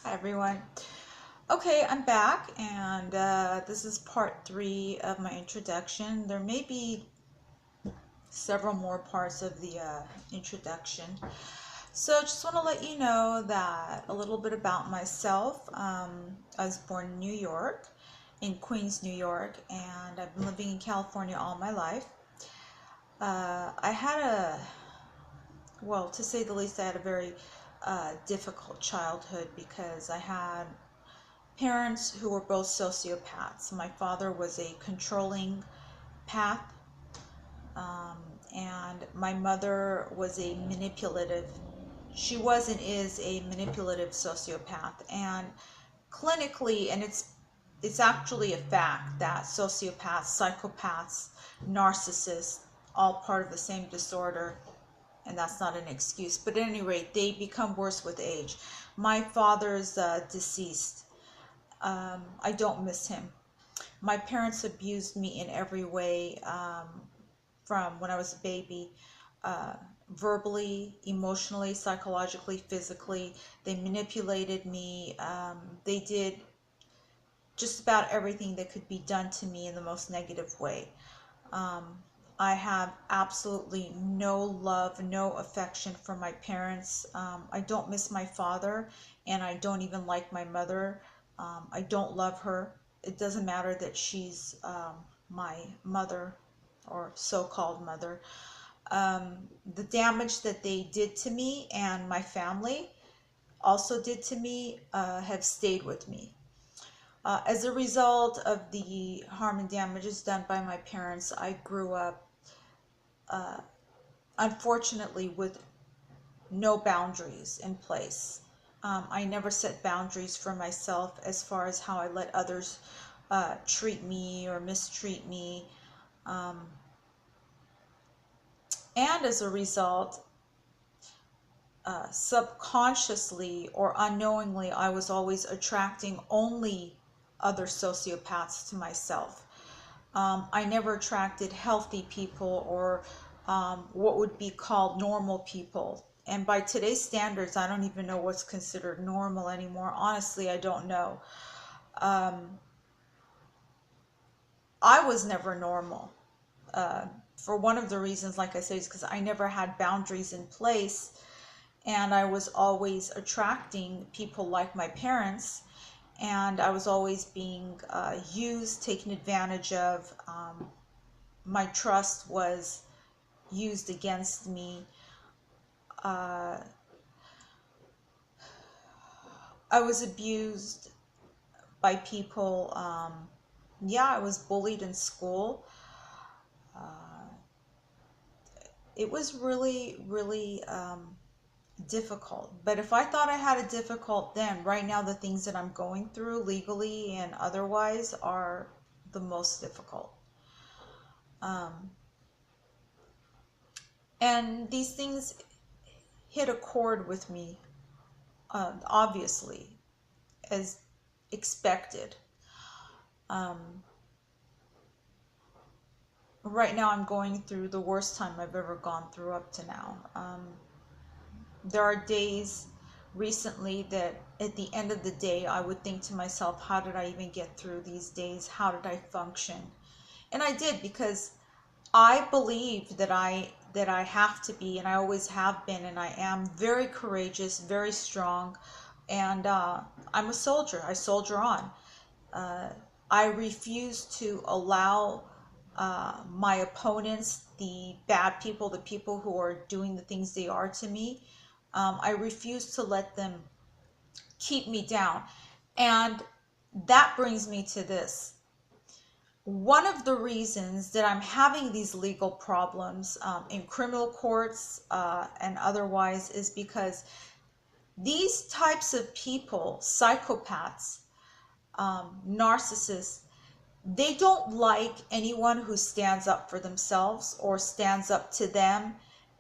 Hi everyone. Okay, I'm back, and this is part 3 of my introduction. There may be several more parts of the introduction. So, I just want to let you know that a little bit about myself. I was born in New York, in Queens, New York, and I've been living in California all my life. I had well, to say the least, I had a very difficult childhood because I had parents who were both sociopaths. My father was a controlling path, um, and my mother was a manipulative. She was and is a manipulative sociopath. And clinically, and it's actually a fact that sociopaths, psychopaths, narcissists, all part of the same disorder, and that's not an excuse. But at any rate, they become worse with age. My father's deceased. I don't miss him. My parents abused me in every way, from when I was a baby, verbally, emotionally, psychologically, physically. They manipulated me. They did just about everything that could be done to me in the most negative way. I have absolutely no love, no affection for my parents. I don't miss my father, and I don't even like my mother. I don't love her. It doesn't matter that she's my mother, or so-called mother. The damage that they did to me and my family also did to me have stayed with me. As a result of the harm and damages done by my parents, I grew up, unfortunately, with no boundaries in place. I never set boundaries for myself as far as how I let others treat me or mistreat me. Um, and as a result, subconsciously or unknowingly, I was always attracting only other sociopaths to myself. I never attracted healthy people, or what would be called normal people. And by today's standards, I don't even know what's considered normal anymore. Honestly, I don't know. I was never normal. For one of the reasons, like I said, is because I never had boundaries in place, and I was always attracting people like my parents, and I was always being used, taken advantage of. My trust was used against me. Uh, I was abused by people. Yeah, I was bullied in school. It was really, really difficult. But if I thought I had it difficult then, right now the things that I'm going through legally and otherwise are the most difficult. Um, and these things hit a chord with me, obviously, as expected. Um, right now I'm going through the worst time I've ever gone through up to now. There are days recently that at the end of the day I would think to myself, how did I even get through these days? How did I function? And I did, because I believe that I have to be, and I always have been, and I am very courageous, very strong, and I'm a soldier. I soldier on. I refuse to allow my opponents, the bad people, the people who are doing the things they are to me, I refuse to let them keep me down. And that brings me to this. One of the reasons that I'm having these legal problems in criminal courts and otherwise is because these types of people, psychopaths, narcissists, they don't like anyone who stands up for themselves or stands up to them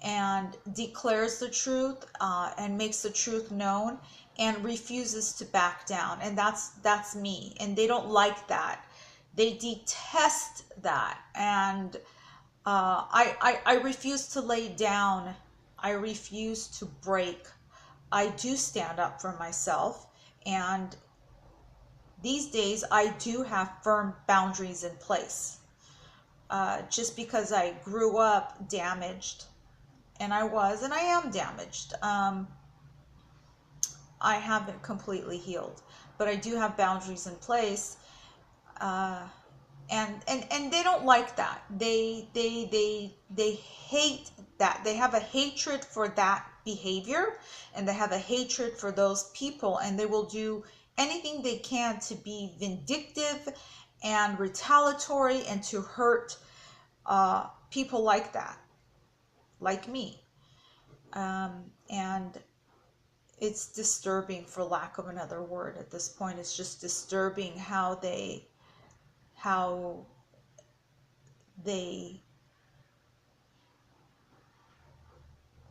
and declares the truth and makes the truth known and refuses to back down. And that's me. And they don't like that. They detest that. And I refuse to lay down. I refuse to break. I do stand up for myself, And these days, I do have firm boundaries in place. Just because I grew up damaged, and I am damaged. I haven't completely healed, but I do have boundaries in place. Uh, and they don't like that. They hate that. They have a hatred for that behavior, and they have a hatred for those people, and they will do anything they can to be vindictive and retaliatory and to hurt people like that, like me. And it's disturbing, for lack of another word at this point. It's just disturbing how they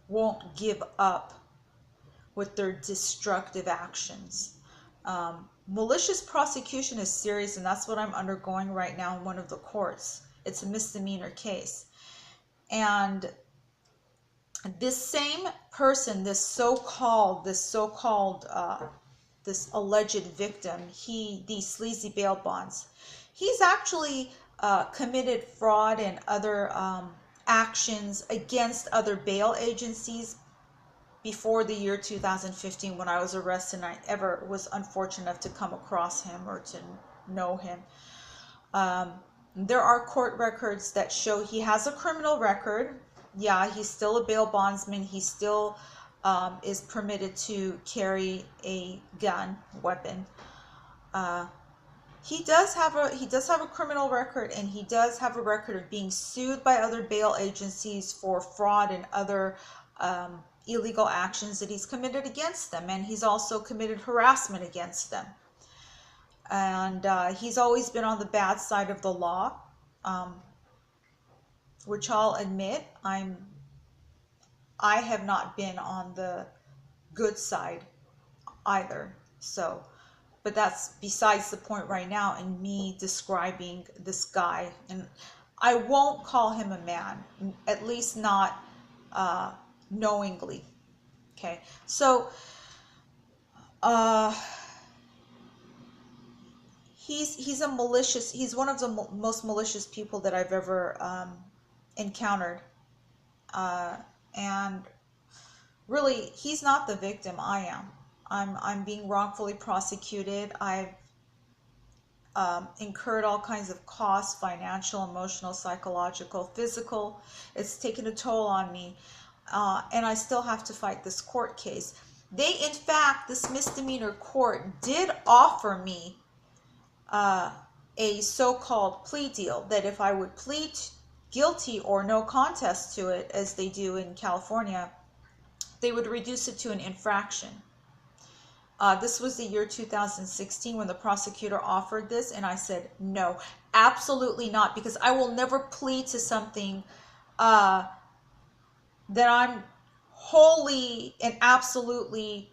won't give up with their destructive actions. Malicious prosecution is serious, and that's what I'm undergoing right now in one of the courts. It's a misdemeanor case. And this same person, this alleged victim, these sleazy bail bonds, he's actually committed fraud and other actions against other bail agencies before the year 2015, when I was arrested and I ever was unfortunate enough to come across him or to know him. There are court records that show he has a criminal record. Yeah, he's still a bail bondsman. He still is permitted to carry a weapon. He does have a criminal record, and he does have a record of being sued by other bail agencies for fraud and other illegal actions that he's committed against them, and he's also committed harassment against them. And he's always been on the bad side of the law, which I'll admit I have not been on the good side either. So, but that's besides the point right now in me describing this guy. And I won't call him a man, at least not knowingly. Okay, so he's one of the most malicious people that I've ever encountered, and really, he's not the victim. I am. I'm being wrongfully prosecuted. I've incurred all kinds of costs: financial, emotional, psychological, physical. It's taken a toll on me, and I still have to fight this court case. In fact, this misdemeanor court did offer me a so-called plea deal, that if I would plead guilty or no contest to it, as they do in California, they would reduce it to an infraction. This was the year 2016 when the prosecutor offered this, and I said, no, absolutely not, because I will never plead to something that I'm wholly and absolutely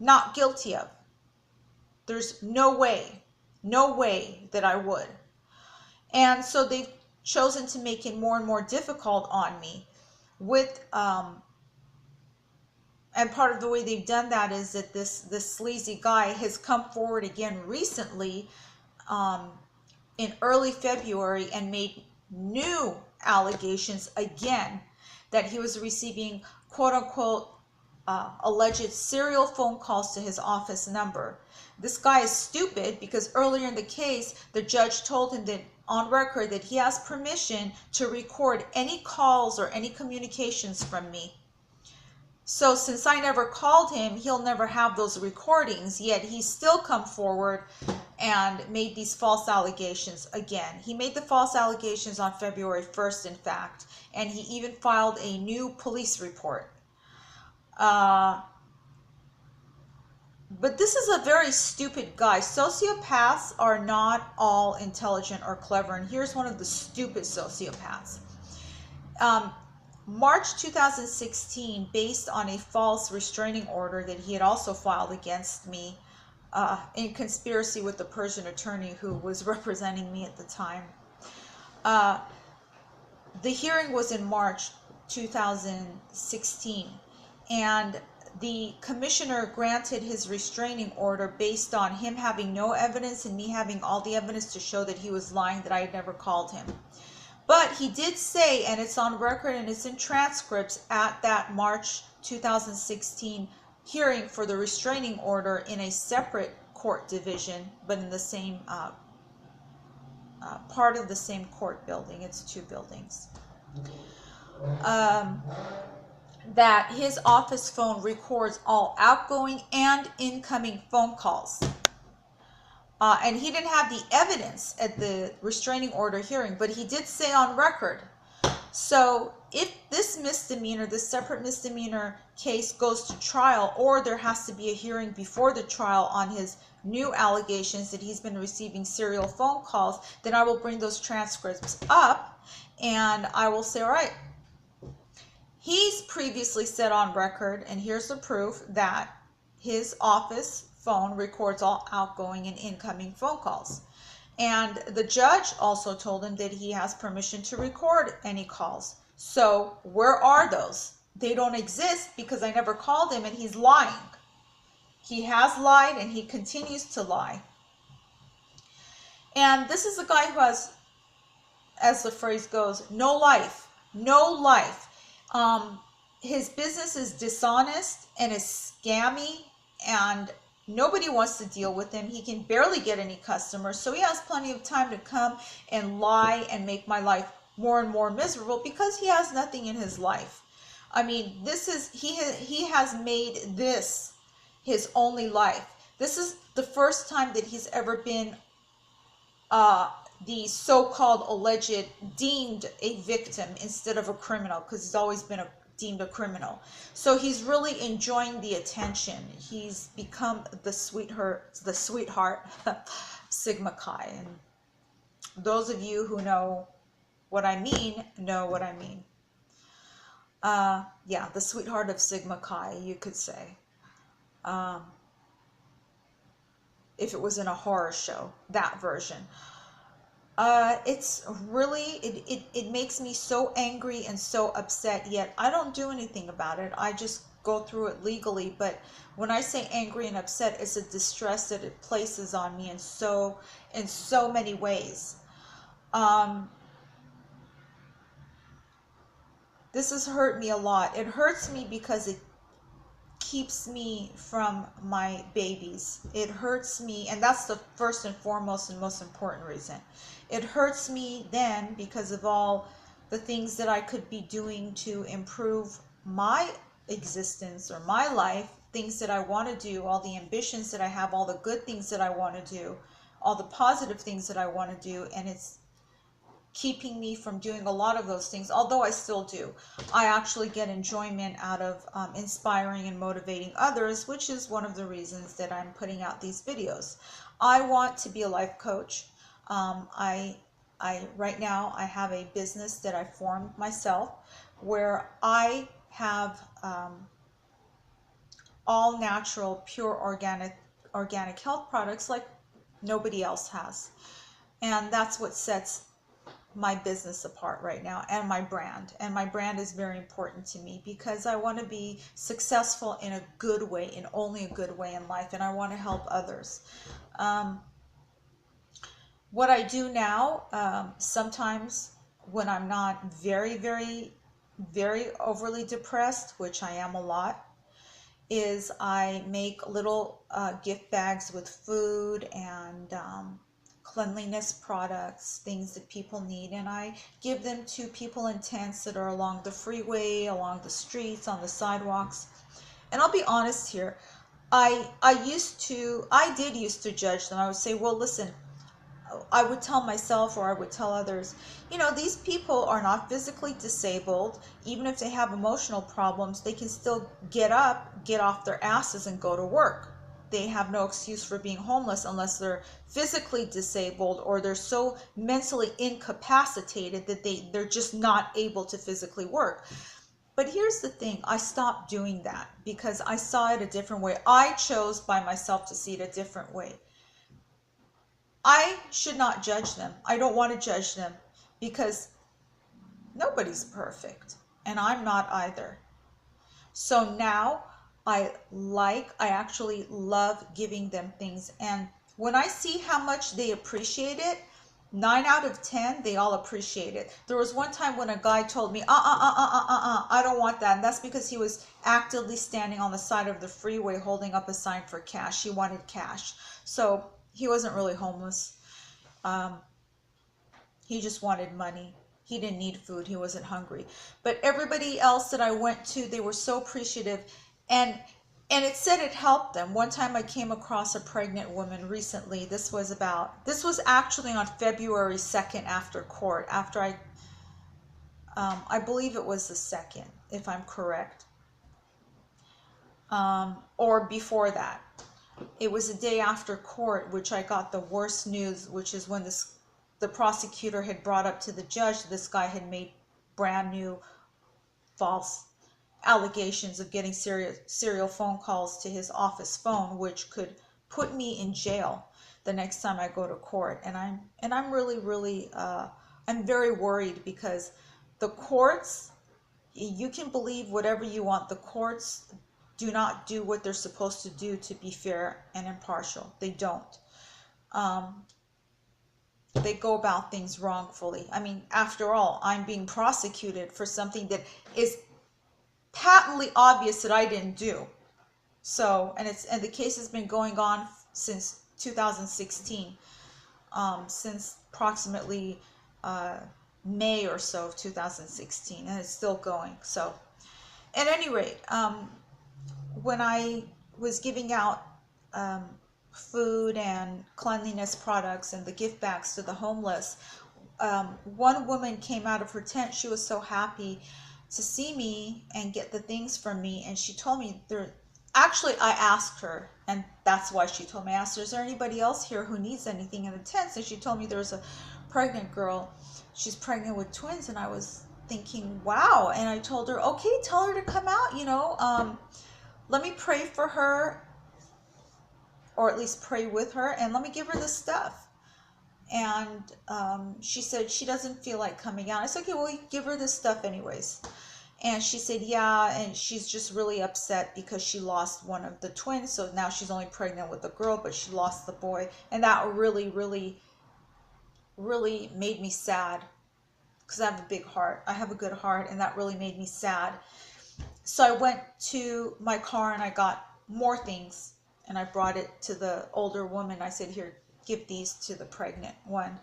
not guilty of. There's no way that I would. And so they've chosen to make it more and more difficult on me with and part of the way they've done that is that this sleazy guy has come forward again recently in early February and made new allegations again that he was receiving quote unquote alleged serial phone calls to his office number. This guy is stupid, because earlier in the case the judge told him that on record that he has permission to record any calls or any communications from me. So since I never called him, he'll never have those recordings, yet he's still come forward and made these false allegations again. He made the false allegations on February 1st, in fact, and he even filed a new police report. But this is a very stupid guy. Sociopaths are not all intelligent or clever, and here's one of the stupid sociopaths. March 2016, based on a false restraining order that he had also filed against me in conspiracy with the Persian attorney who was representing me at the time. The hearing was in March 2016, and the commissioner granted his restraining order based on him having no evidence and me having all the evidence to show that he was lying, that I had never called him. But he did say, and it's on record and it's in transcripts, at that March 2016 hearing for the restraining order in a separate court division, but in the same part of the same court building. It's two buildings. That his office phone records all outgoing and incoming phone calls. And he didn't have the evidence at the restraining order hearing, but he did say on record. So if this misdemeanor, this separate misdemeanor case goes to trial, or there has to be a hearing before the trial on his new allegations that he's been receiving serial phone calls, then I will bring those transcripts up and I will say, all right, he's previously said on record, and here's the proof, that his office phone records all outgoing and incoming phone calls. And the judge also told him that he has permission to record any calls. So where are those? They don't exist because I never called him, and he's lying. He has lied and he continues to lie. And this is a guy who has, as the phrase goes, no life. No life. His business is dishonest and is scammy, and nobody wants to deal with him. He can barely get any customers, so he has plenty of time to come and lie and make my life more and more miserable because he has nothing in his life. I mean, he has made this his only life. This is the first time that he's ever been the so-called alleged deemed a victim instead of a criminal, because he's always been deemed a criminal. So he's really enjoying the attention. He's become the sweetheart Sigma Chi. And those of you who know what I mean know what I mean. Yeah, the sweetheart of Sigma Chi, you could say. If it was in a horror show, that version. It's really, it makes me so angry and so upset, yet I don't do anything about it. I just go through it legally. But when I say angry and upset, it's a distress that it places on me in so many ways. This has hurt me a lot. It hurts me because it keeps me from my babies. It hurts me, and that's the first and foremost and most important reason. It hurts me then because of all the things that I could be doing to improve my existence or my life, things that I want to do, all the ambitions that I have, all the good things that I want to do, all the positive things that I want to do, and it's keeping me from doing a lot of those things, although I still do. I actually get enjoyment out of inspiring and motivating others, which is one of the reasons that I'm putting out these videos. I want to be a life coach. Right now I have a business that I formed myself where I have all natural, pure organic health products like nobody else has. And that's what sets my business apart right now, and my brand. And my brand is very important to me because I want to be successful in a good way, in only a good way in life, and I want to help others. What I do now, sometimes when I'm not very, very, very overly depressed, which I am a lot, is I make little gift bags with food and cleanliness products, things that people need, and I give them to people in tents that are along the freeway, along the streets, on the sidewalks. And I'll be honest here, I did used to judge them. I would say, well, listen, I would tell myself, or I would tell others, you know, these people are not physically disabled. Even if they have emotional problems, they can still get up, get off their asses, and go to work. They have no excuse for being homeless unless they're physically disabled or they're so mentally incapacitated that they're just not able to physically work. But here's the thing, I stopped doing that because I saw it a different way. I chose by myself to see it a different way. I should not judge them. I don't want to judge them because nobody's perfect, and I'm not either. So now I actually love giving them things. And when I see how much they appreciate it, 9 out of 10, they all appreciate it. There was one time when a guy told me, I don't want that. And that's because he was actively standing on the side of the freeway holding up a sign for cash. He wanted cash. So he wasn't really homeless. Um, he just wanted money. He didn't need food. He wasn't hungry. But everybody else that I went to, they were so appreciative. And it said it helped them. One time I came across a pregnant woman recently. This was actually on February 2nd after court. After I believe it was the 2nd, if I'm correct. Or before that. It was a day after court, which I got the worst news, which is when the prosecutor had brought up to the judge this guy had made brand new false allegations of getting serial phone calls to his office phone, which could put me in jail the next time I go to court. And I'm really I'm very worried, because the courts, you can believe whatever you want, the courts do not do what they're supposed to do to be fair and impartial. They don't. They go about things wrongfully. I mean, after all, I'm being prosecuted for something that is patently obvious that I didn't do. So, and the case has been going on since 2016, since approximately May or so of 2016, and it's still going. So, at any rate, when I was giving out food and cleanliness products and the gift bags to the homeless, one woman came out of her tent. She was so happy to see me and get the things from me, and she told me actually, I asked her, and that's why she told me. I asked her, is there anybody else here who needs anything in the tent? And she told me there's a pregnant girl. She's pregnant with twins. And I was thinking, wow. And I told her, okay, tell her to come out, let me pray for her, or at least pray with her, and let me give her the stuff. And she said she doesn't feel like coming out. I said, okay, well, you give her this stuff anyways. And she said, yeah, and she's just really upset because she lost one of the twins. So now she's only pregnant with a girl, but she lost the boy. And that really made me sad, because I have a big heart. I have a good heart, and that really made me sad. So I went to my car and I got more things, and I brought it to the older woman. I said, here, give these to the pregnant one.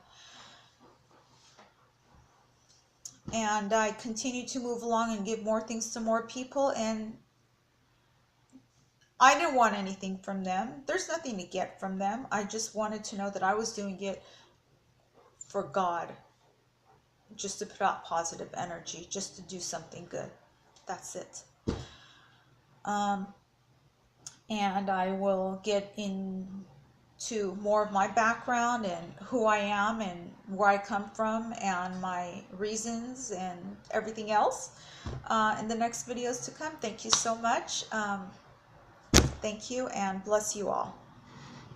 And I continued to move along and give more things to more people, and I didn't want anything from them. There's nothing to get from them. I just wanted to know that I was doing it for God, just to put out positive energy, just to do something good. That's it. And I will get into more of my background and who I am and where I come from and my reasons and everything else in the next videos to come. Thank you so much. Thank you, and bless you all.